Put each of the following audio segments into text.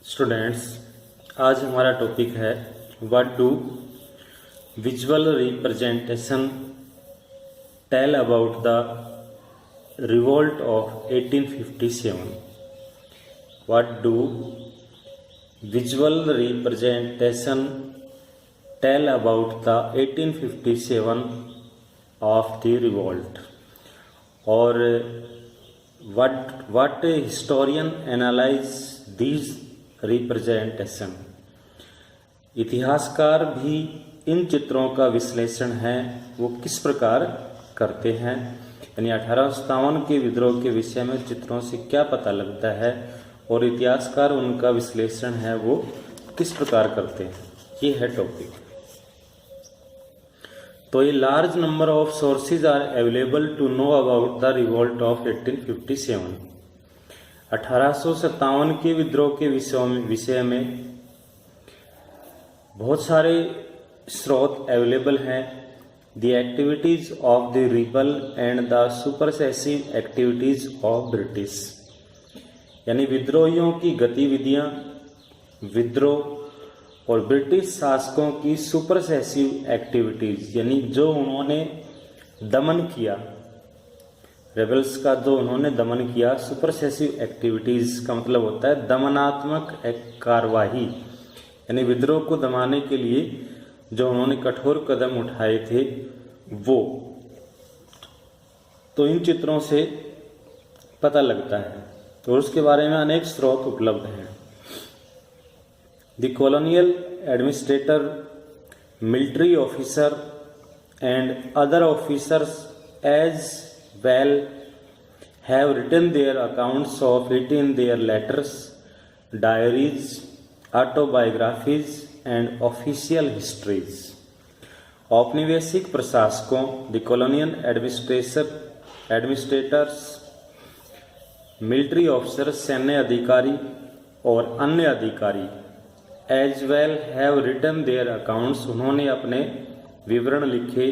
Students, आज हमारा topic है what do visual representation tell about the revolt of 1857। What do visual representation tell about the 1857 of the revolt, और what historian analyze these representation। इतिहासकार भी इन चित्रों का विश्लेषण है वो किस प्रकार करते हैं, यानी 1857 के विद्रोह के विषय में चित्रों से क्या पता लगता है और इतिहासकार उनका विश्लेषण है वो किस प्रकार करते हैं, ये है टॉपिक। तो ये large number of sources are available to know about the revolt of 1857। 1857 के विद्रोह के विषय में बहुत सारे स्रोत अवेलेबल हैं। The activities of the rebel and the suppressive activities of British, यानी विद्रोहियों की गतिविधियां, विद्रोह और ब्रिटिश शासकों की सुपरसेसिव एक्टिविटीज, यानी जो उन्होंने दमन किया, रेबल्स का जो उन्होंने दमन किया। सुपरसेसिव एक्टिविटीज का मतलब होता है दमनात्मक एक कार्यवाही, यानी विद्रोह को दमाने के लिए जो उन्होंने कठोर कदम उठाए थे वो, तो इन चित्रों से पता लगता है। तो उसके बारे में अनेक स्रोत उपलब्ध हैं। The colonial administrator, military officer and other officers as well have written their accounts of it in their letters, diaries, autobiographies and official histories। औपनिवेशिक प्रशासकों, the colonial administrators, military officer, सैन्य अधिकारी और अन्य अधिकारी as well have written their accounts, उन्होंने अपने विवरण लिखे,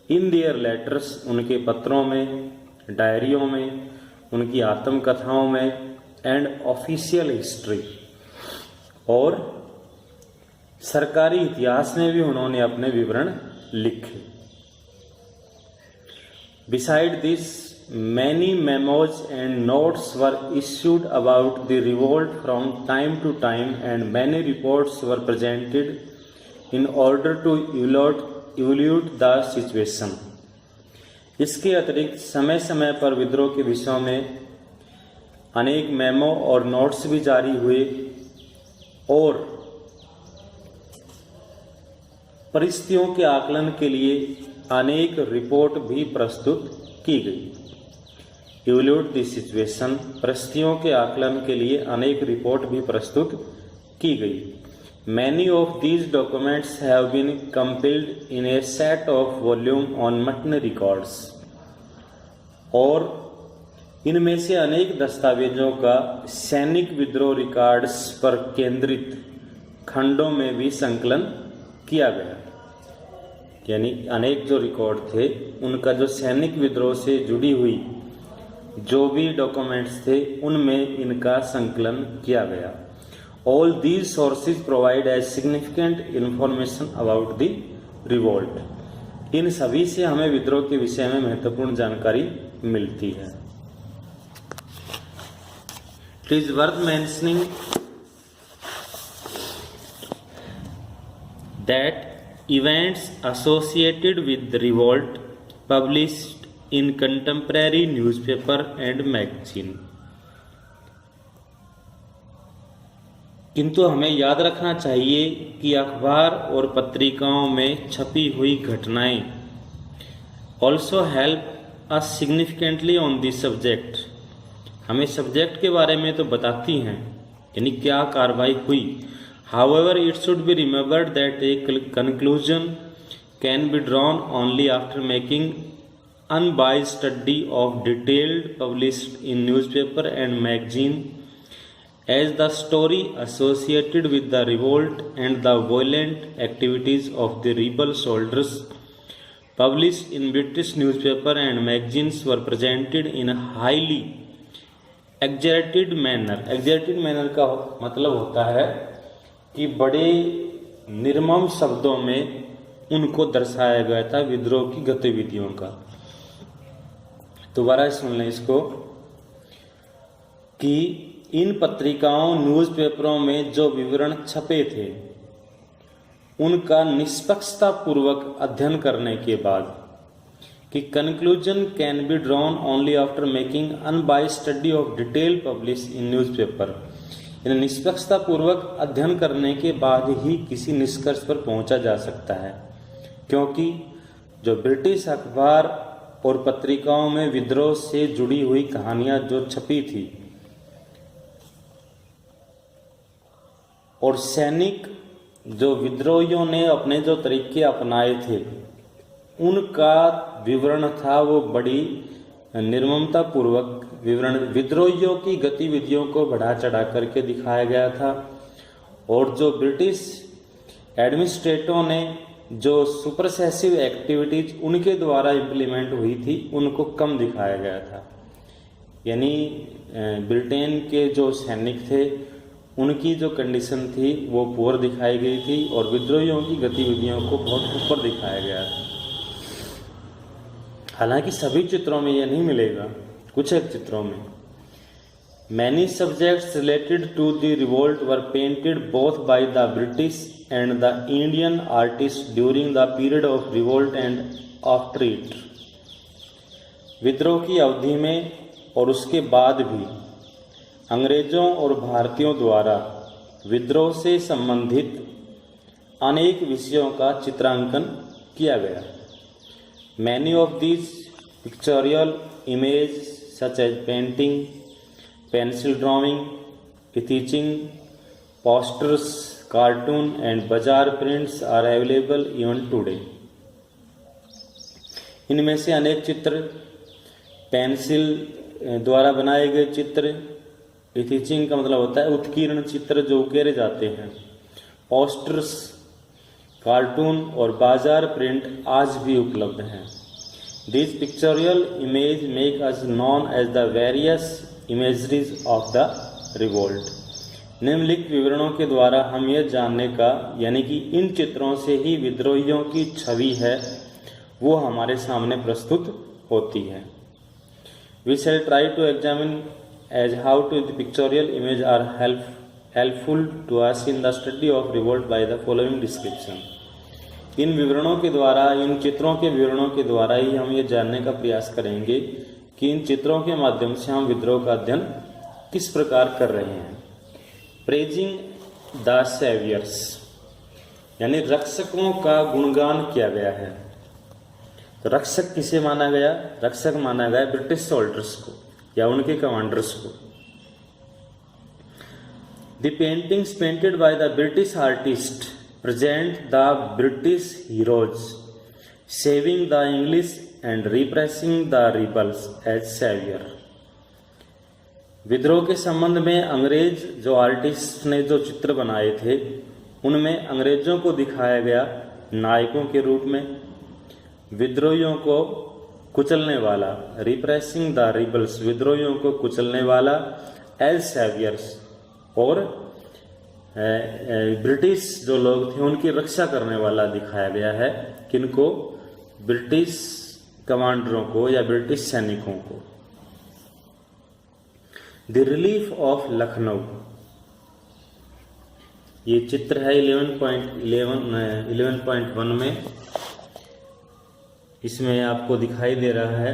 इन देयर लेटर्स, उनके पत्रों में, डायरियों में, उनकी आत्मकथाओं में, एंड ऑफिशियल हिस्ट्री, और सरकारी इतिहास में भी उन्होंने अपने विवरण लिखे। Beside this many memos and notes were issued about the revolt from time to time, and many reports were presented in order to evaluate the situation। इसके अतिरिक्त समय समय पर विद्रोह के विषयों में अनेक मेमो और नोट्स भी जारी हुए और परिस्थितियों के आकलन के लिए अनेक रिपोर्ट भी प्रस्तुत की गई। इवैल्यूएट द सिचुएशन, परिस्थितियों के आकलन के लिए अनेक रिपोर्ट भी प्रस्तुत की गई। Many of these documents have been compiled in a set of volume on Mutiny records, और इनमें से अनेक दस्तावेजों का सैनिक विद्रोह रिकॉर्ड्स पर केंद्रित खंडों में भी संकलन किया गया। यानी अनेक जो रिकॉर्ड थे उनका जो सैनिक विद्रोह से जुड़ी हुई जो भी डॉक्यूमेंट्स थे उनमें इनका संकलन किया गया। All these sources provide as significant information about the revolt, इन सभी से हमें विद्रोह के विषय में महत्वपूर्ण जानकारी मिलती है। It is worth mentioning that events associated with the revolt published in contemporary newspaper and magazine। किंतु हमें याद रखना चाहिए कि अखबार और पत्रिकाओं में छपी हुई घटनाएं also help us significantly on the subject, हमें सब्जेक्ट के बारे में तो बताती हैं, यानी क्या कार्रवाई हुई। However, it should be remembered that a conclusion can be drawn only after making unbiased study of detailed published in newspaper and magazine, as the story associated with the revolt and the violent activities of the rebel soldiers published in British newspaper and magazines were presented in a highly exaggerated manner का मतलब होता है कि बड़े निर्मम शब्दों में उनको दर्शाया गया था विद्रोह की गतिविधियों का। दोबारा सुन लें इसको कि इन पत्रिकाओं न्यूज़पेपरों में जो विवरण छपे थे उनका निष्पक्षता पूर्वक अध्ययन करने के बाद कि conclusion can be drawn only after making unbiased study of detail publish in newspaper. यानी निष्पक्षता पूर्वक अध्ययन करने के बाद ही किसी निष्कर्ष पर पहुंचा जा सकता है, क्योंकि जो ब्रिटिश अखबार और पत्रिकाओं में विद्रोह से जुड़ी हुई कहानियां जो छपी थी और सैनिक जो विद्रोहियों ने अपने जो तरीके अपनाए थे उनका विवरण था, वो बड़ी निर्ममता पूर्वक विवरण विद्रोहियों की गतिविधियों को बढ़ा चढ़ा करके दिखाया गया था। और जो ब्रिटिश एडमिनिस्ट्रेटरों ने जो सुपरसेसिव एक्टिविटीज उनके द्वारा इम्प्लीमेंट हुई थी उनको कम दिखाया गया था। यानी ब्रिटेन के जो सैनिक थे उनकी जो कंडीशन थी वो पुअर दिखाई गई थी और विद्रोहियों की गतिविधियों को बहुत ऊपर दिखाया गया था। हालांकि सभी चित्रों में यह नहीं मिलेगा, कुछ एक चित्रों में। Many subjects related to the revolt were painted both by the British and the Indian artist during the period of revolt and after it. विद्रोह की अवधि में और उसके बाद भी अंग्रेजों और भारतीयों द्वारा विद्रोह से संबंधित अनेक विषयों का चित्रांकन किया गया। Many of these pictorial images such as painting, pencil drawing, etching, posters, cartoon and bazaar prints are available even today. इनमें से अनेक चित्र पेंसिल द्वारा बनाए गए चित्र, एथिचिंग का मतलब होता है उत्कीर्ण चित्र जो उकेरे जाते हैं, पोस्टर्स, कार्टून और बाजार प्रिंट आज भी उपलब्ध हैं। These pictorial images make us known as the various imageries of the revolt. निम्नलिखित विवरणों के द्वारा हम यह जानने का यानी कि इन चित्रों से ही विद्रोहियों की छवि है वो हमारे सामने प्रस्तुत होती है। We shall try to examine as how to the pictorial image are helpful to us in the study of revolt by the following description. इन विवरणों के द्वारा, इन चित्रों के विवरणों के द्वारा ही हम ये जानने का प्रयास करेंगे कि इन चित्रों के माध्यम से हम विद्रोह का अध्ययन किस प्रकार कर रहे हैं। प्रेजिंग द सेवियर्स यानी रक्षकों का गुणगान किया गया है। तो रक्षक किसे माना गया? रक्षक माना गया ब्रिटिश सोल्जर्स को या उनके कमांडर्स को। The paintings painted bye the British artist present the British heroes saving the English and repressing the rebels as savior। विद्रोह के संबंध में अंग्रेज जो आर्टिस्ट ने जो चित्र बनाए थे उनमें अंग्रेजों को दिखाया गया नायकों के रूप में, विद्रोहियों को कुचलने वाला रिप्रेसिंग द रिबल्स विद्रोहियों को कुचलने वाला एज सेवियर्स, और ब्रिटिश जो लोग थे उनकी रक्षा करने वाला दिखाया गया है। किनको? ब्रिटिश कमांडरों को या ब्रिटिश सैनिकों को। द रिलीफ ऑफ लखनऊ ये चित्र है 11.1 में। इसमें आपको दिखाई दे रहा है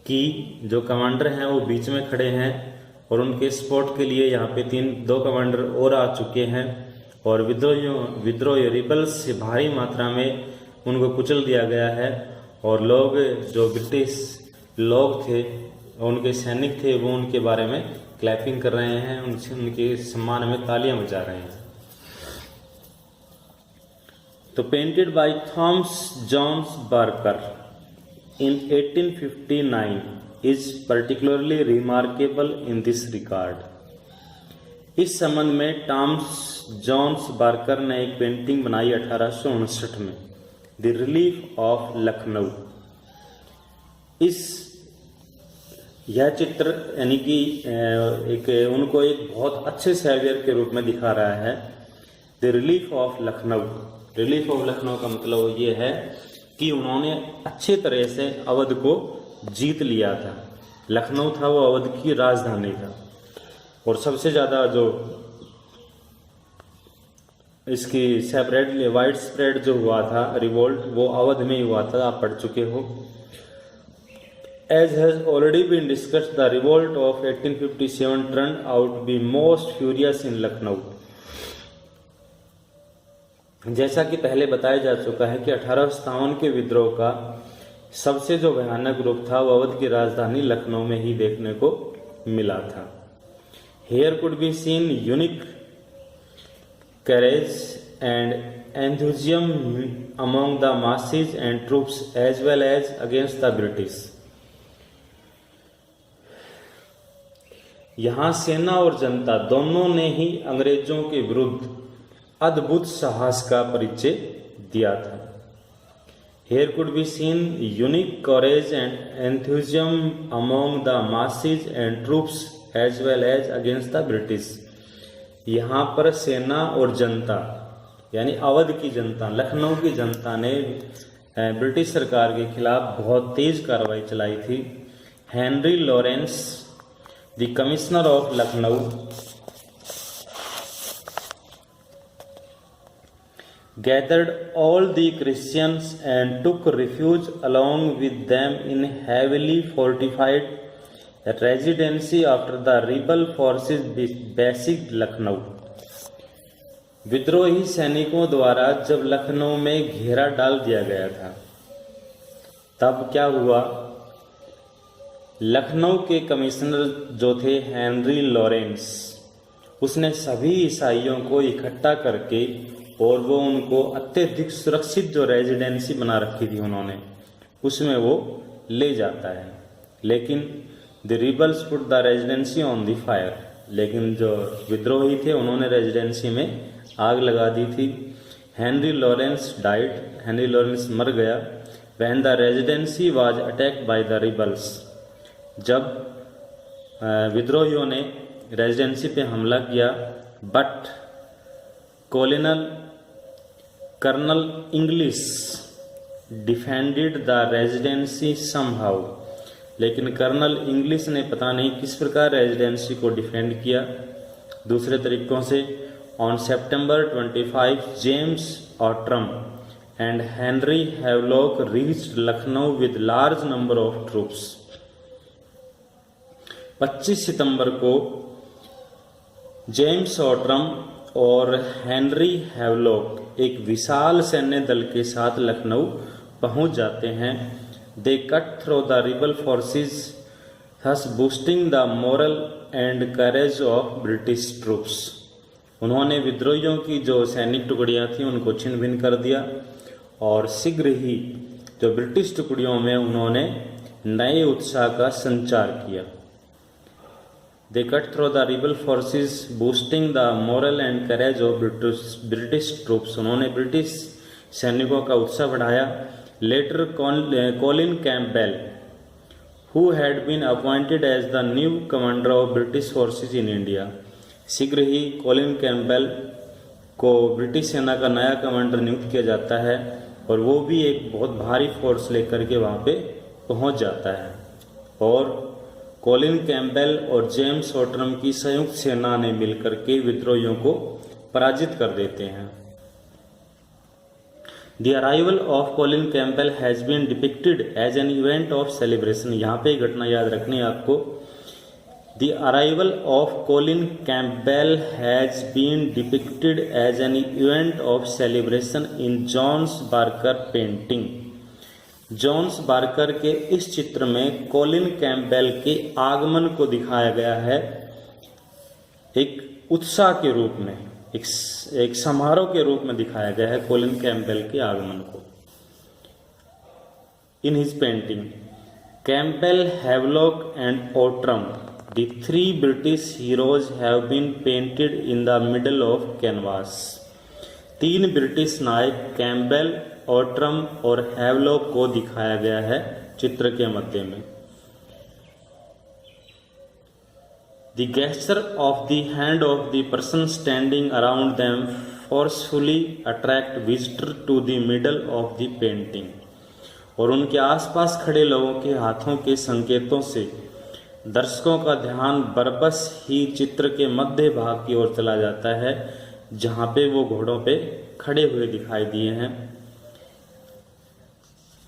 कि जो कमांडर हैं वो बीच में खड़े हैं और उनके सपोर्ट के लिए यहाँ पे 2 कमांडर और आ चुके हैं और विद्रोही रिबल्स से भारी मात्रा में उनको कुचल दिया गया है। और लोग जो ब्रिटिश लोग थे उनके सैनिक थे वो उनके बारे में क्लैपिंग कर रहे हैं, उनके सम्मान में तालियां बजा रहे हैं। तो painted by Thomas Jones Barker in 1859 is particularly remarkable in this regard। इस संबंध में टॉमस जॉन्स बार्कर ने एक पेंटिंग बनाई 1859 में, द रिलीफ ऑफ लखनऊ। यह चित्र यानी कि एक उनको एक बहुत अच्छे सेवियर के रूप में दिखा रहा है। The relief of Lucknow. Relief of Lucknow का मतलब ये है कि उन्होंने अच्छे तरह से अवध को जीत लिया था। लखनऊ था वो अवध की राजधानी था, और सबसे ज़्यादा जो इसकी सेपरेट वाइड स्प्रेड जो हुआ था रिवोल्ट, वो अवध में ही हुआ था, आप पढ़ चुके हो। As has already been discussed, the revolt of 1857 turned out to be most furious in Lucknow. जैसा कि पहले बताया जा चुका है कि 1857 के विद्रोह का सबसे जो भयानक रूप था वो अवध की राजधानी लखनऊ में ही देखने को मिला था। Here could be seen unique courage and enthusiasm among the masses and troops as well as against the British. यहाँ सेना और जनता दोनों ने ही अंग्रेजों के विरुद्ध अद्भुत साहस का परिचय दिया था। Here could be seen unique courage and enthusiasm among the masses and troops as well as against the British. यहाँ पर सेना और जनता यानी अवध की जनता, लखनऊ की जनता ने ब्रिटिश सरकार के खिलाफ बहुत तेज कार्रवाई चलाई थी। Henry Lawrence, the commissioner of Lucknow, gathered all the Christians and took refuge along with them in heavily fortified residency after the rebel forces besieged Lucknow. विद्रोही सैनिकों द्वारा जब लखनऊ में घेरा डाल दिया गया था, तब क्या हुआ? लखनऊ के कमिश्नर जो थे हेनरी लॉरेंस, उसने सभी ईसाइयों को इकट्ठा करके और वो उनको अत्यधिक सुरक्षित जो रेजिडेंसी बना रखी थी उन्होंने, उसमें वो ले जाता है। लेकिन the rebels put the residency on the fire, लेकिन जो विद्रोही थे उन्होंने रेजिडेंसी में आग लगा दी थी। Henry Lawrence died, Henry Lawrence मर गया। When the residency was attacked by the rebels, जब विद्रोहियों ने रेजिडेंसी पे हमला किया, but Colonel Inglis defended the residency somehow, लेकिन कर्नल इंग्लिश ने पता नहीं किस प्रकार रेजिडेंसी को डिफेंड किया, दूसरे तरीकों से। On September 25 James Outram and Henry Havelock reached Lucknow with large number of troops. 25 सितंबर को जेम्स ऑट्रम और हेनरी हैवलॉक एक विशाल सैन्य दल के साथ लखनऊ पहुंच जाते हैं। They cut through the rebel forces, thus boosting the morale and courage of British troops. उन्होंने विद्रोहियों की जो सैनिक टुकड़ियां थी उनको छिन्न भिन्न कर दिया, और शीघ्र ही जो ब्रिटिश टुकड़ियों में उन्होंने नए उत्साह का संचार किया। They cut through the rebel forces, boosting the moral and courage of British troops. उन्होंने ब्रिटिश सैनिकों का उत्साह बढ़ाया। Later, Colin Campbell, who had been appointed as the new commander of British forces in India, शीघ्र ही Colin Campbell को British सेना का नया कमांडर नियुक्त किया जाता है, और वो भी एक बहुत भारी फोर्स लेकर के वहाँ पे पहुँच जाता है, और कॉलिन कैम्पबेल और जेम्स ऑट्रम की संयुक्त सेना ने मिलकर के विद्रोहियों को पराजित कर देते हैं। The arrival of Colin Campbell has been depicted as an event of celebration. यहाँ पे घटना याद रखनी है आपको। The arrival of Colin Campbell has been depicted as an event of celebration in Jones Barker painting. Jones Barker के इस चित्र में कॉलिन कैम्पबेल के आगमन को दिखाया गया है एक उत्साह के रूप में, एक समारोह के रूप में दिखाया गया है कॉलिन कैम्पबेल के आगमन को। In his painting, Campbell, Havelock and Outram, the three British heroes have been painted in the middle of canvas. तीन ब्रिटिश नायक कैम्पबेल, ऑट्रम और हैवलॉक को दिखाया गया है चित्र के मध्य में। The gesture of the hand of the person standing around them forcefully attract visitor to the middle of the painting. और उनके आसपास खड़े लोगों के हाथों के संकेतों से दर्शकों का ध्यान बरबस ही चित्र के मध्य भाग की ओर चला जाता है, जहाँ पे वो घोड़ों पे खड़े हुए दिखाई दिए हैं.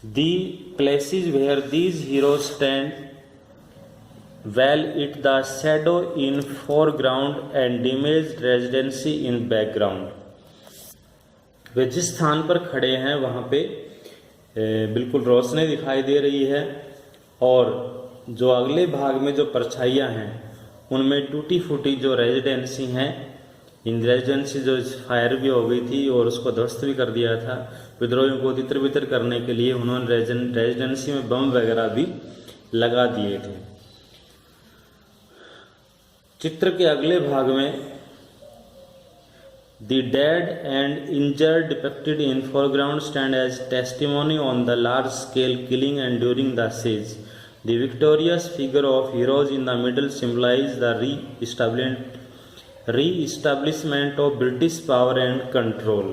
The places where these heroes stand well it the shadow in foreground and imaged residency in background. वे जिस स्थान पर खड़े हैं वहाँ पे बिल्कुल रोशनी दिखाई दे रही है और जो अगले भाग में जो परछाइयाँ हैं उनमें टूटी फूटी जो रेजिडेंसी हैं, इन रेजिडेंसी जो फायर भी हो गई थी और उसको ध्वस्त भी कर दिया था. विद्रोहियों को तितर बितर करने के लिए उन्होंने रेजिडेंसी में बम वगैरह भी लगा दिए थे. चित्र के अगले भाग में The dead and injured depicted in foreground stand as testimony on the large-scale killing enduring the siege. The victorious figure of heroes in the middle symbolize the re-establishment of British power and control.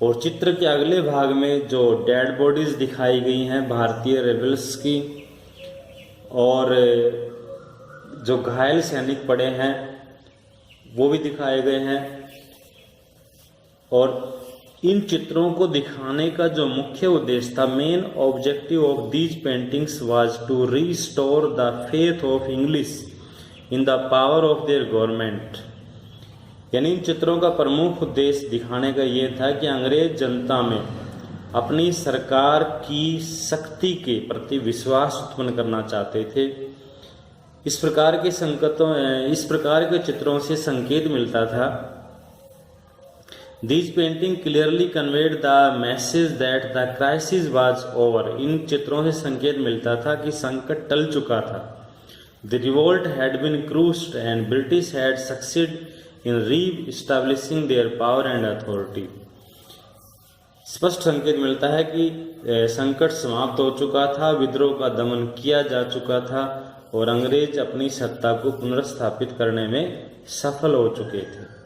और चित्र के अगले भाग में जो dead bodies दिखाई गई हैं भारतीय रेबल्स की और जो घायल सैनिक पड़े हैं वो भी दिखाए गए हैं. और इन चित्रों को दिखाने का जो मुख्य उद्देश्य था, main objective of these paintings was to restore the faith of English in the power of their government. यानी इन चित्रों का प्रमुख उद्देश्य दिखाने का ये था कि अंग्रेज जनता में अपनी सरकार की शक्ति के प्रति विश्वास उत्पन्न करना चाहते थे. इस प्रकार के चित्रों से संकेत मिलता था. These painting clearly conveyed the message that the crisis was over. इन चित्रों से संकेत मिलता था कि संकट टल चुका था. The revolt had been crushed and British had succeeded in re-establishing their power and authority. स्पष्ट संकेत मिलता है कि संकट समाप्त हो चुका था, विद्रोह का दमन किया जा चुका था और अंग्रेज अपनी सत्ता को पुनर्स्थापित करने में सफल हो चुके थे.